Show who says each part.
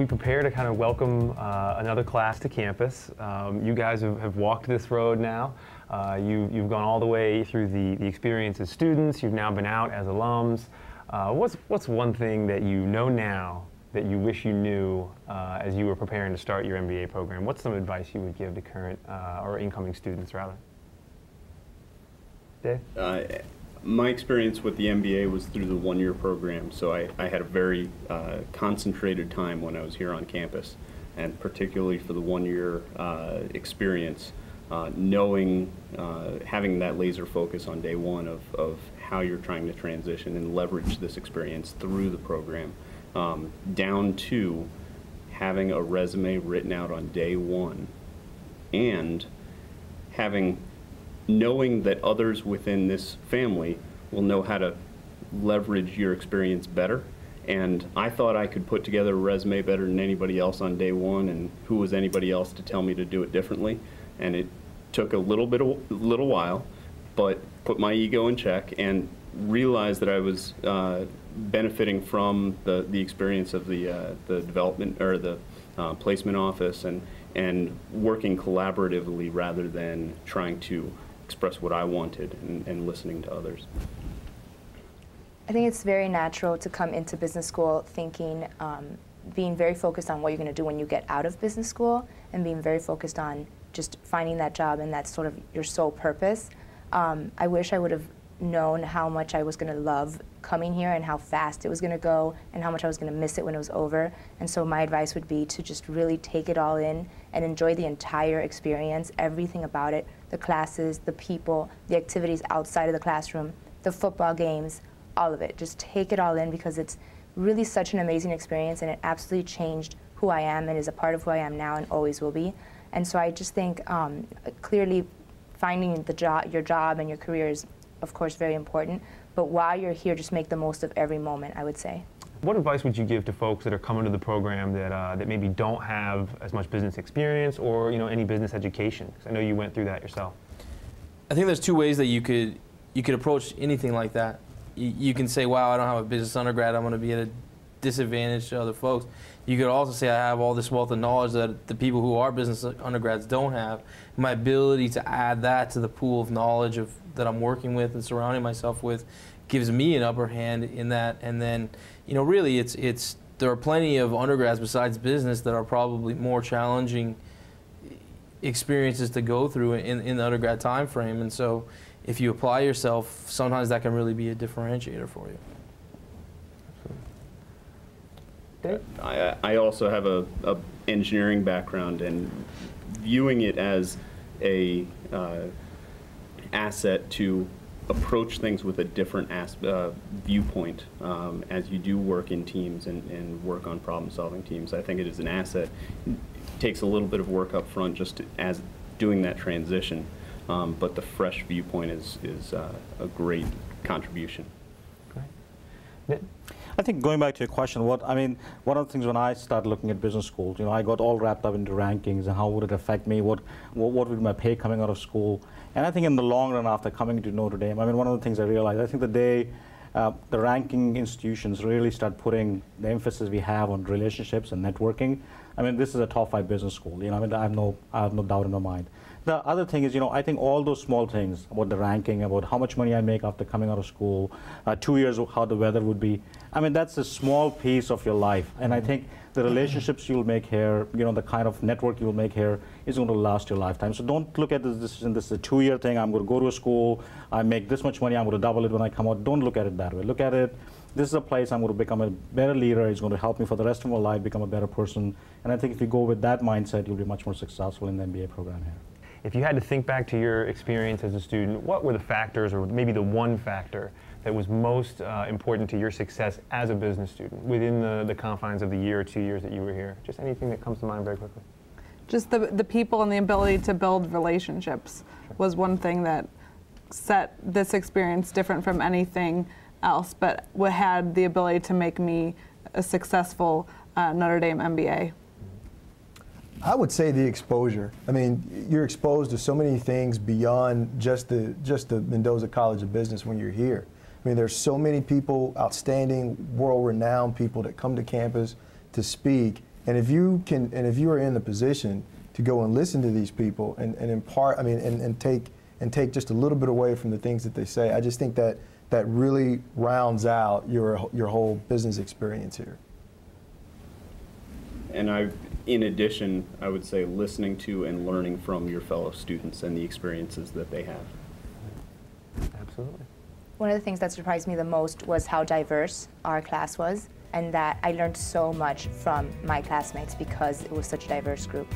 Speaker 1: we prepare to kind of welcome another class to campus, you guys have walked this road now. You've gone all the way through the experience as students. You've now been out as alums. What's one thing that you know now that you wish you knew as you were preparing to start your MBA program? What's some advice you would give to current or incoming students, rather? Dave?
Speaker 2: My experience with the MBA was through the one-year program, so I had a very concentrated time when I was here on campus, and particularly for the one-year experience, knowing, having that laser focus on day one of how you're trying to transition and leverage this experience through the program, down to having a resume written out on day one, and knowing that others within this family will know how to leverage your experience better. And I thought I could put together a resume better than anybody else on day one, and who was anybody else to tell me to do it differently? And it took a little while, but put my ego in check and realized that I was benefiting from the experience of the development or the placement office, and working collaboratively rather than trying to express what I wanted and listening to others.
Speaker 3: I think it's very natural to come into business school thinking, being very focused on what you're going to do when you get out of business school, and being very focused on just finding that job, and that's sort of your sole purpose. I wish I would have known how much I was going to love coming here and how fast it was going to go and how much I was going to miss it when it was over. And so my advice would be to just really take it all in and enjoy the entire experience, everything about it, the classes, the people, the activities outside of the classroom, the football games, all of it. Just take it all in, because it's really such an amazing experience, and it absolutely changed who I am and is a part of who I am now and always will be. And so I just think clearly finding your job and your career is, of course, very important, but while you're here, just make the most of every moment, I would say.
Speaker 1: What advice would you give to folks that are coming to the program that maybe don't have as much business experience or any business education? Because I know you went through that yourself.
Speaker 4: I think there's two ways that you could approach anything like that. You can say, wow, I don't have a business undergrad, I'm going to be at a disadvantage to other folks. You could also say, I have all this wealth of knowledge that the people who are business undergrads don't have. My ability to add that to the pool of knowledge that I'm working with and surrounding myself with gives me an upper hand in that. And then, really, there are plenty of undergrads besides business that are probably more challenging experiences to go through in the undergrad time frame. And so if you apply yourself, sometimes that can really be a differentiator for you.
Speaker 2: I also have a engineering background, and viewing it as a asset to approach things with a different viewpoint as you do work in teams and work on problem-solving teams. I think it is an asset. It takes a little bit of work up front just as doing that transition, but the fresh viewpoint is a great contribution.
Speaker 1: Great.
Speaker 5: I think going back to your question, one of the things when I started looking at business schools, I got all wrapped up into rankings and how would it affect me, what would my pay coming out of school. And I think in the long run, after coming to Notre Dame, one of the things I realized, I think the day the ranking institutions really start putting the emphasis we have on relationships and networking, this is a top 5 business school. I have no doubt in my mind. The other thing is, I think all those small things about the ranking, about how much money I make after coming out of school, 2 years of how the weather would be, that's a small piece of your life. And I think the relationships you'll make here, the kind of network you'll make here is going to last your lifetime. So don't look at this decision, this is a 2-year thing, I'm going to go to a school, I make this much money, I'm going to double it when I come out. Don't look at it that way. Look at it, this is a place I'm going to become a better leader, it's going to help me for the rest of my life become a better person. And I think if you go with that mindset, you'll be much more successful in the MBA program here.
Speaker 1: If you had to think back to your experience as a student, what were the factors, or maybe the one factor, that was most important to your success as a business student within the confines of the year or 2 years that you were here? Just anything that comes to mind very quickly.
Speaker 6: Just the people and the ability to build relationships was one thing that set this experience different from anything else, but what had the ability to make me a successful Notre Dame MBA.
Speaker 7: I would say the exposure. You're exposed to so many things beyond just the Mendoza College of Business when you're here. There's so many people, outstanding, world-renowned people that come to campus to speak, And if you are in the position to go and listen to these people and impart, I mean, and take just a little bit away from the things that they say, I just think that that really rounds out your whole business experience here.
Speaker 2: And in addition, I would say listening to and learning from your fellow students and the experiences that they have.
Speaker 1: Absolutely.
Speaker 3: One of the things that surprised me the most was how diverse our class was, and that I learned so much from my classmates because it was such a diverse group.